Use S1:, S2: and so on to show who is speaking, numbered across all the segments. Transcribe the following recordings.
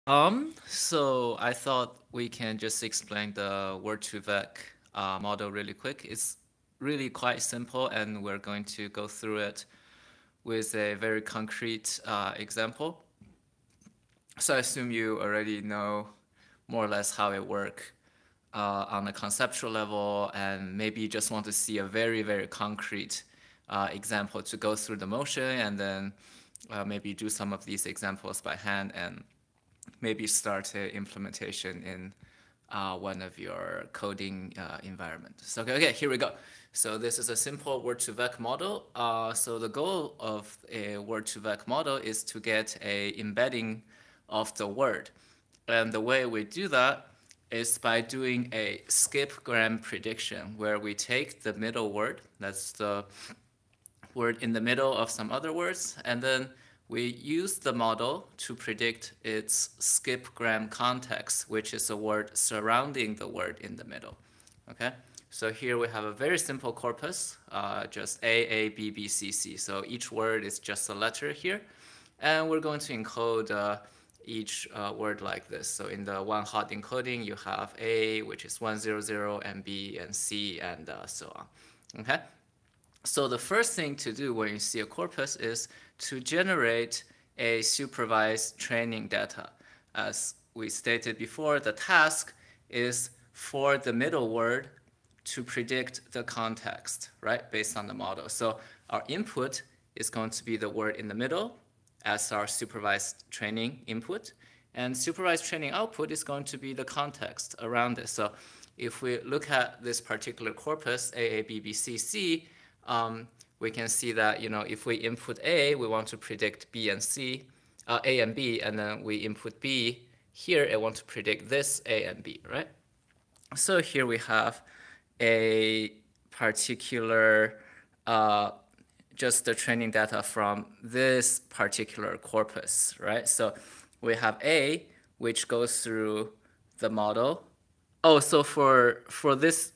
S1: So I thought we can just explain the Word2Vec model really quick. It's really quite simple, and we're going to go through it with a very concrete example. So I assume you already know more or less how it works on a conceptual level, and maybe you just want to see a very, very concrete example to go through the motion, and then maybe do some of these examples by hand and maybe start a implementation in one of your coding environments. So, okay, here we go. So this is a simple Word2Vec model. So the goal of a Word2Vec model is to get a embedding of the word. And the way we do that is by doing a skip gram prediction, where we take the middle word, that's the word in the middle of some other words, and then we use the model to predict its skip gram context, which is a word surrounding the word in the middle. Okay, so here we have a very simple corpus, just A, B, B, C, C. So each word is just a letter here, and we're going to encode each word like this. So in the one hot encoding, you have A, which is 100, and B, and C, and so on. Okay. So the first thing to do when you see a corpus is to generate a supervised training data. As we stated before, the task is for the middle word to predict the context, right, based on the model. So our input is going to be the word in the middle as our supervised training input, and supervised training output is going to be the context around it. So if we look at this particular corpus, A, B, B, C, C, we can see that, if we input A, we want to predict B and C, A and B, and then we input B. Here, I want to predict this A and B, right? So here we have a particular, just the training data from this particular corpus, right? So we have A, which goes through the model. Oh, so for this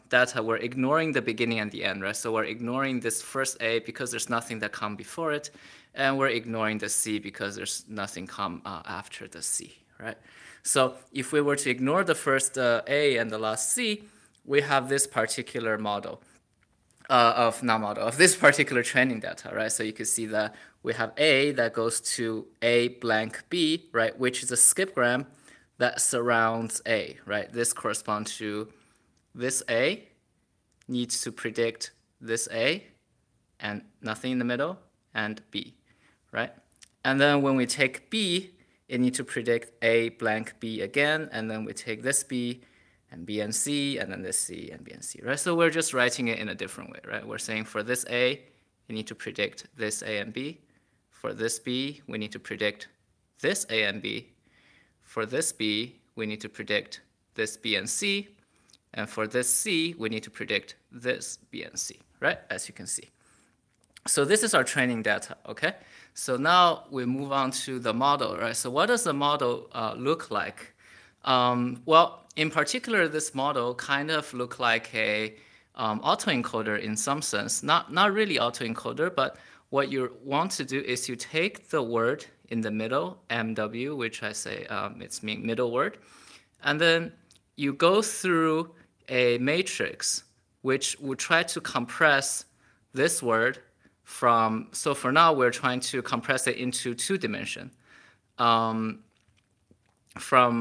S1: data, we're ignoring the beginning and the end, right? So we're ignoring this first A because there's nothing that come before it, and we're ignoring the C because there's nothing come after the C, right? So if we were to ignore the first A and the last C, we have this particular model of this particular training data, right? So you can see that we have A that goes to A blank B, right, which is a skip gram that surrounds A, right? This corresponds to this A needs to predict this A and nothing in the middle, and B, right? And then when we take B, it needs to predict A blank B again, and then we take this B and B and C, and then this C and B and C, right? So we're just writing it in a different way, right? We're saying for this A, you need to predict this A and B. For this B, we need to predict this A and B. For this B, we need to predict this B and C. And for this C, we need to predict this B and C, right? As you can see. So this is our training data, okay? So now we move on to the model, right? So what does the model look like? Well, in particular, this model kind of look like a autoencoder in some sense. Not really autoencoder, but what you want to do is you take the word in the middle, MW, which I say it's middle word, and then you go through a matrix which will try to compress this word from, so for now we're trying to compress it into 2-dimension from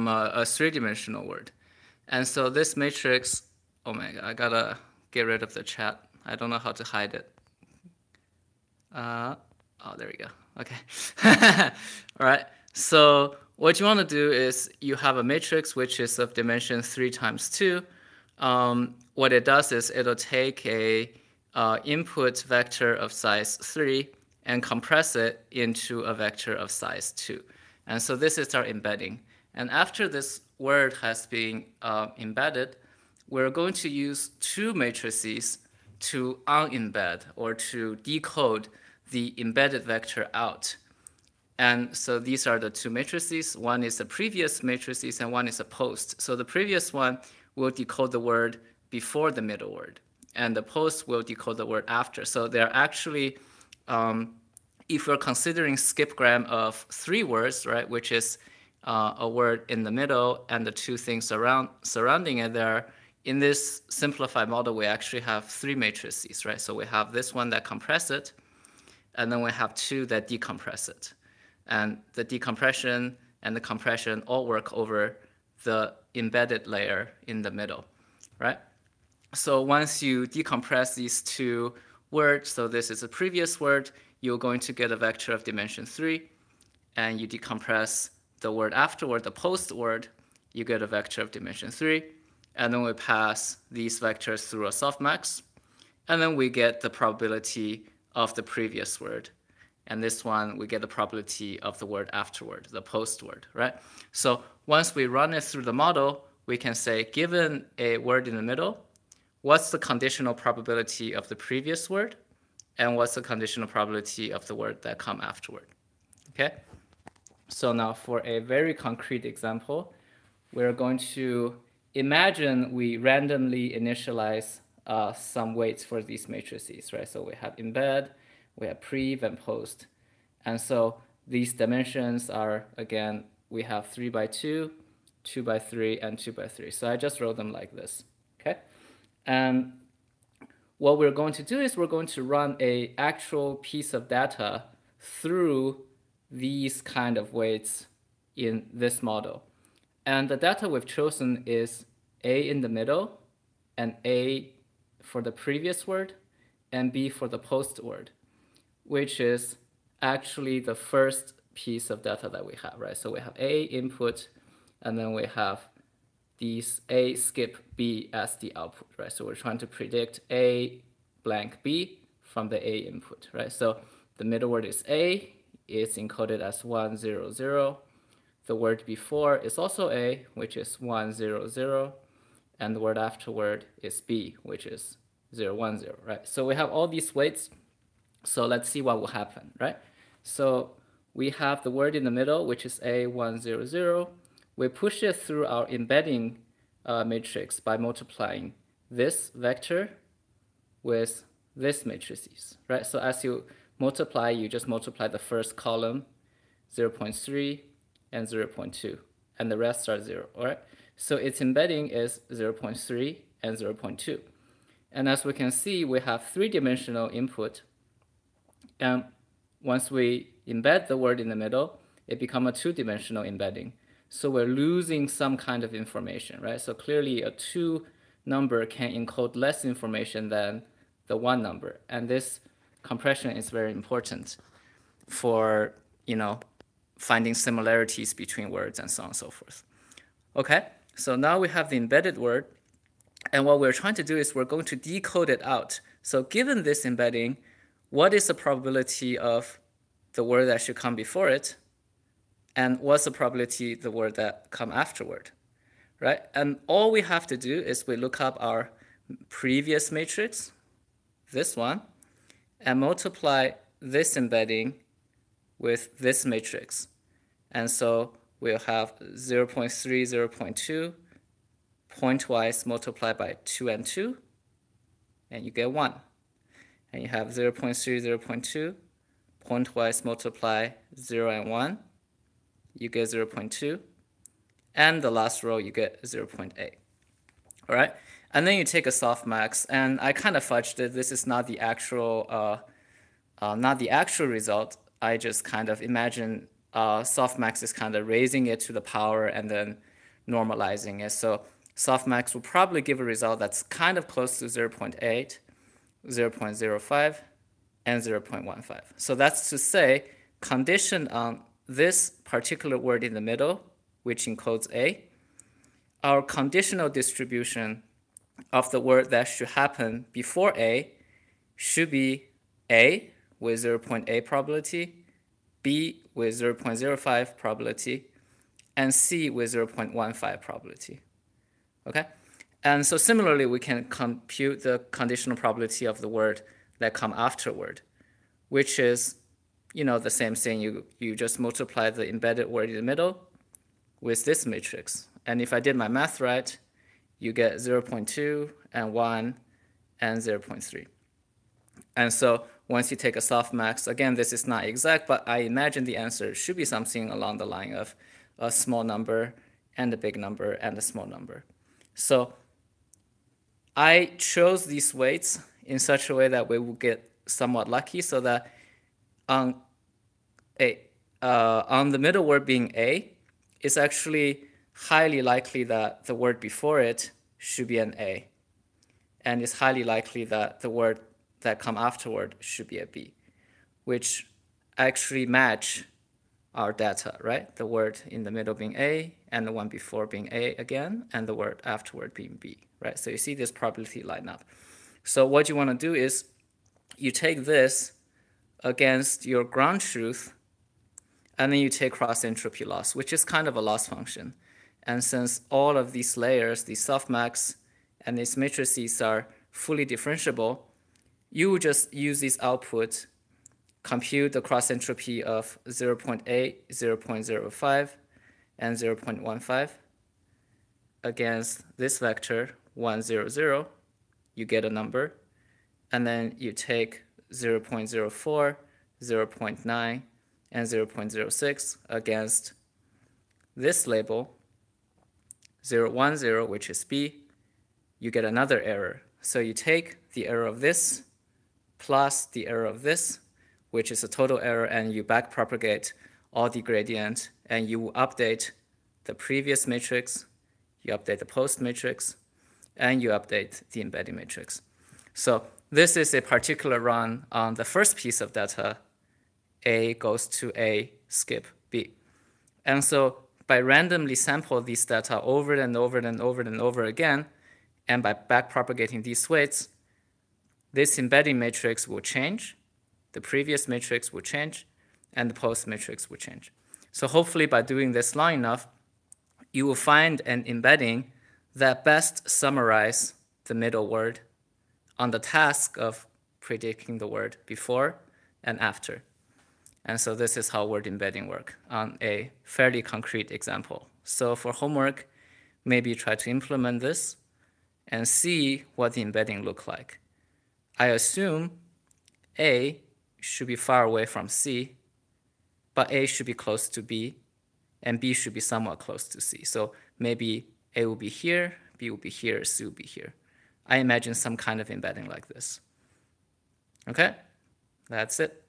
S1: a 3-dimensional word. And so this matrix, oh my God, I gotta get rid of the chat. I don't know how to hide it. Oh, there we go. Okay. All right. So what you want to do is you have a matrix which is of dimension 3 times 2. What it does is it'll take a input vector of size 3 and compress it into a vector of size 2. And so this is our embedding. And after this word has been embedded, we're going to use 2 matrices to unembed or to decode the embedded vector out. And so these are the 2 matrices. One is the previous matrices and one is a post. So the previous one will decode the word before the middle word, and the post will decode the word after. So they're actually, if we're considering skip gram of 3 words, right, which is a word in the middle and the two things surrounding it there, in this simplified model, we actually have three matrices, right? So we have this one that compress it, and then we have two that decompress it. And the decompression and the compression all work over the embedded layer in the middle, right? So once you decompress these two words, so this is a previous word, you're going to get a vector of dimension 3, and you decompress the word afterward, the post word, you get a vector of dimension 3, and then we pass these vectors through a softmax, and then we get the probability of the previous word. And this one, we get the probability of the word afterward, the post word, right? So once we run it through the model, we can say, given a word in the middle, what's the conditional probability of the previous word? And what's the conditional probability of the word that come afterward? Okay? So now for a very concrete example, we're going to imagine we randomly initialize some weights for these matrices, right? So we have embed, we have prev and post. And so these dimensions are, again, we have 3 by 2, 2 by 3, and 2 by 3. So I just wrote them like this, okay? And what we're going to do is we're going to run an actual piece of data through these kind of weights in this model. And the data we've chosen is A in the middle, and A for the previous word, and B for the post word, which is actually the first piece of data that we have, right? So we have A input, and then we have these A skip B as the output, right? So we're trying to predict A blank B from the A input, right? So the middle word is A, it's encoded as 1, 0, 0. The word before is also A, which is 1, 0, 0. And the word afterward is B, which is 0, 1, 0, right? So we have all these weights. So let's see what will happen, right? So we have the word in the middle, which is A, 1, 0, 0. We push it through our embedding matrix by multiplying this vector with this matrices, right? So as you multiply, you just multiply the first column, 0.3 and 0.2, and the rest are 0, all right? So its embedding is 0.3 and 0.2. And as we can see, we have three-dimensional input. And once we embed the word in the middle, it becomes a two-dimensional embedding. So we're losing some kind of information, right? So clearly a 2 number can encode less information than the 1 number. And this compression is very important for, finding similarities between words and so on and so forth. Okay, so now we have the embedded word. And what we're trying to do is we're going to decode it out. So given this embedding, what is the probability of the word that should come before it? And what's the probability the word that come afterward, right? And all we have to do is we look up our previous matrix, this one, and multiply this embedding with this matrix. And so we'll have 0.3, 0.2, pointwise multiplied by 2 and 2, and you get 1. And you have 0.3, 0.2, pointwise multiply 0 and 1, you get 0.2, and the last row you get 0.8. All right, and then you take a softmax, and I kind of fudged it. This is not the actual, result. I just kind of imagine softmax is kind of raising it to the power and then normalizing it. So softmax will probably give a result that's kind of close to 0.8, 0.05, and 0.15. So that's to say, conditioned on this particular word in the middle, which encodes A, our conditional distribution of the word that should happen before A should be A with 0.8 probability, B with 0.05 probability, and C with 0.15 probability. Okay? And so similarly, we can compute the conditional probability of the word that come afterward, which is the same thing. You just multiply the embedded word in the middle with this matrix. And if I did my math right, you get 0.2 and 1 and 0.3. And so once you take a softmax, again, this is not exact, but I imagine the answer should be something along the line of
S2: a small number and a big number and a small number. So I chose these weights in such a way that we will get somewhat lucky, so that on the middle word being A, it's actually highly likely that the word before it should be an A. And it's highly likely that the word that come afterward should be a B, which actually match our data, right? The word in the middle being A, and the one before being A again, and the word afterward being B, right? So you see this probability line up. So what you want to do is you take this against your ground truth, and then you take cross entropy loss, which is kind of a loss function. And since all of these layers, these softmax, and these matrices are fully differentiable, you would just use this output, compute the cross entropy of 0.8, 0.05, and 0.15 against this vector 1, 0, 0, you get a number, and then you take 0.04, 0.9, and 0.06 against this label 010, which is B, you get another error. So you take the error of this plus the error of this, which is a total error, and you backpropagate all the gradient, and you will update the previous matrix, you update the post matrix, and you update the embedding matrix. So this is a particular run on the first piece of data, A goes to A, skip B. And so by randomly sample these data over and over and over and over again, and by backpropagating these weights, this embedding matrix will change, the previous matrix will change, and the post matrix will change. So hopefully by doing this long enough, you will find an embedding that best summarize the middle word on the task of predicting the word before and after. And so this is how word embedding work on a fairly concrete example. So for homework, maybe try to implement this and see what the embedding look like. I assume A should be far away from C, but A should be close to B, and B should be somewhat close to C. So maybe A will be here, B will be here, C will be here. I imagine some kind of embedding like this. Okay, that's it.